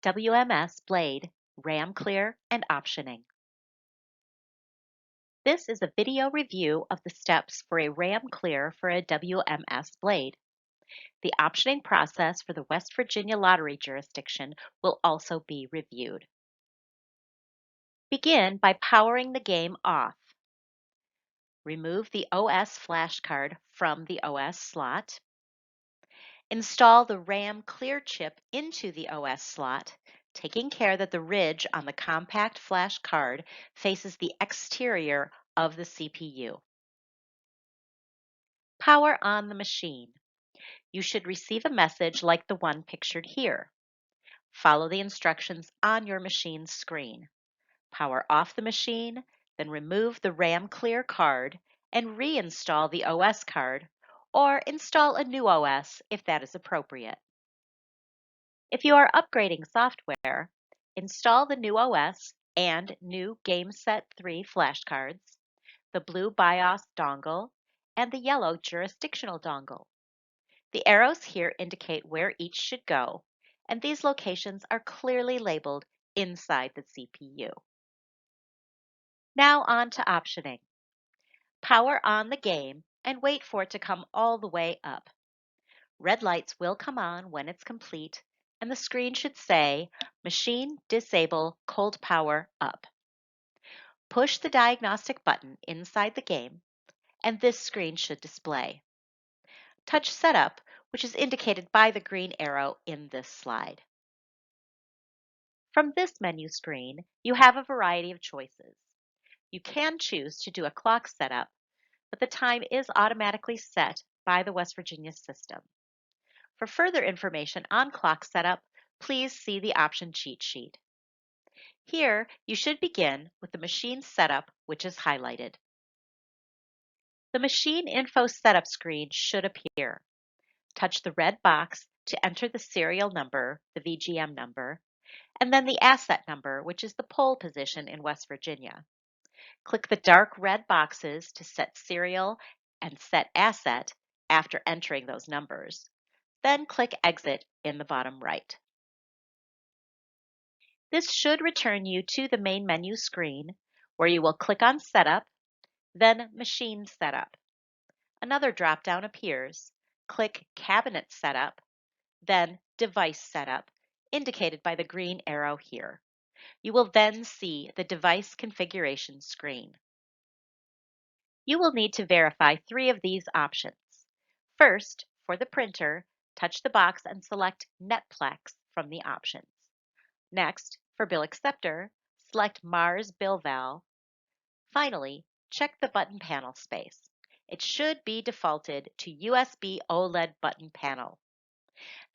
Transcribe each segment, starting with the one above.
WMS blade, RAM clear, and optioning. This is a video review of the steps for a RAM clear for a WMS blade. The optioning process for the West Virginia lottery jurisdiction will also be reviewed. Begin by powering the game off. Remove the OS flashcard from the OS slot. Install the RAM clear chip into the OS slot, taking care that the ridge on the compact flash card faces the exterior of the CPU. Power on the machine. You should receive a message like the one pictured here. Follow the instructions on your machine's screen. Power off the machine, then remove the RAM clear card and reinstall the OS card, or install a new OS if that is appropriate. If you are upgrading software, install the new OS and new GameSet 3 flashcards, the blue BIOS dongle, and the yellow jurisdictional dongle. The arrows here indicate where each should go, and these locations are clearly labeled inside the CPU. Now on to optioning. Power on the game and wait for it to come all the way up. Red lights will come on when it's complete, and the screen should say, Machine Disable Cold Power Up. Push the diagnostic button inside the game, and this screen should display. Touch Setup, which is indicated by the green arrow in this slide. From this menu screen, you have a variety of choices. You can choose to do a clock setup, but the time is automatically set by the West Virginia system. For further information on clock setup, please see the option cheat sheet. Here, you should begin with the machine setup, which is highlighted. The machine info setup screen should appear. Touch the red box to enter the serial number, the VGM number, and then the asset number, which is the pole position in West Virginia. Click the dark red boxes to set serial and set asset after entering those numbers. Then click Exit in the bottom right. This should return you to the main menu screen where you will click on Setup, then Machine Setup. Another drop-down appears. Click Cabinet Setup, then Device Setup, indicated by the green arrow here. You will then see the device configuration screen. You will need to verify 3 of these options. First, for the printer, touch the box and select Netplex from the options. Next, for bill acceptor, select Mars Bill Val. Finally, check the button panel space. It should be defaulted to USB OLED button panel.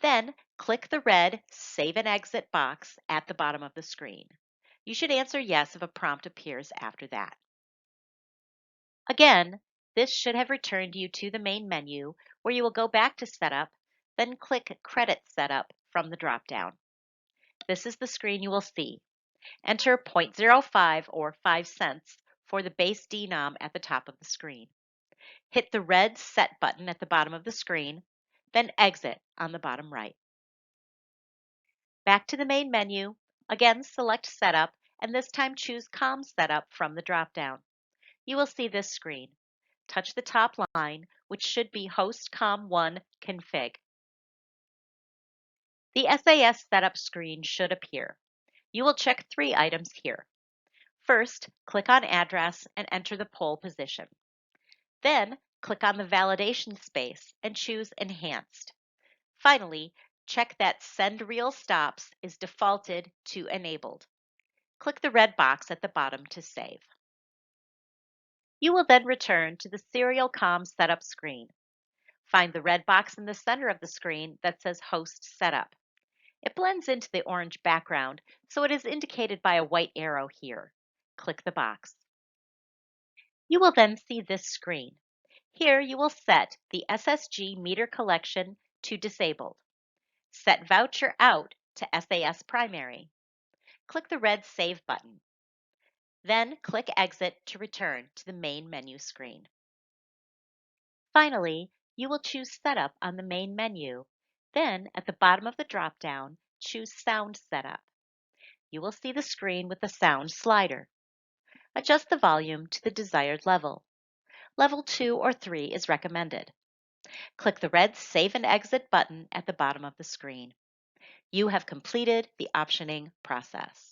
Then, click the red Save and Exit box at the bottom of the screen. You should answer yes if a prompt appears after that. Again, this should have returned you to the main menu where you will go back to Setup, then click Credit Setup from the drop-down. This is the screen you will see. Enter 0.05 or 5 cents for the base denom at the top of the screen. Hit the red Set button at the bottom of the screen, then Exit on the bottom right. Back to the main menu, again select Setup, and this time choose COM Setup from the drop-down. You will see this screen. Touch the top line, which should be Host COM1 Config. The SAS Setup screen should appear. You will check 3 items here. First, click on Address and enter the pole position. Then, click on the validation space and choose Enhanced. Finally, check that Send Real Stops is defaulted to Enabled. Click the red box at the bottom to save. You will then return to the Serial COM Setup screen. Find the red box in the center of the screen that says Host Setup. It blends into the orange background, so it is indicated by a white arrow here. Click the box. You will then see this screen. Here you will set the SSG meter collection to disabled. Set voucher out to SAS primary. Click the red Save button. Then click Exit to return to the main menu screen. Finally, you will choose Setup on the main menu. Then, at the bottom of the drop-down, choose Sound Setup. You will see the screen with the sound slider. Adjust the volume to the desired level. Level 2 or 3 is recommended. Click the red Save and Exit button at the bottom of the screen. You have completed the optioning process.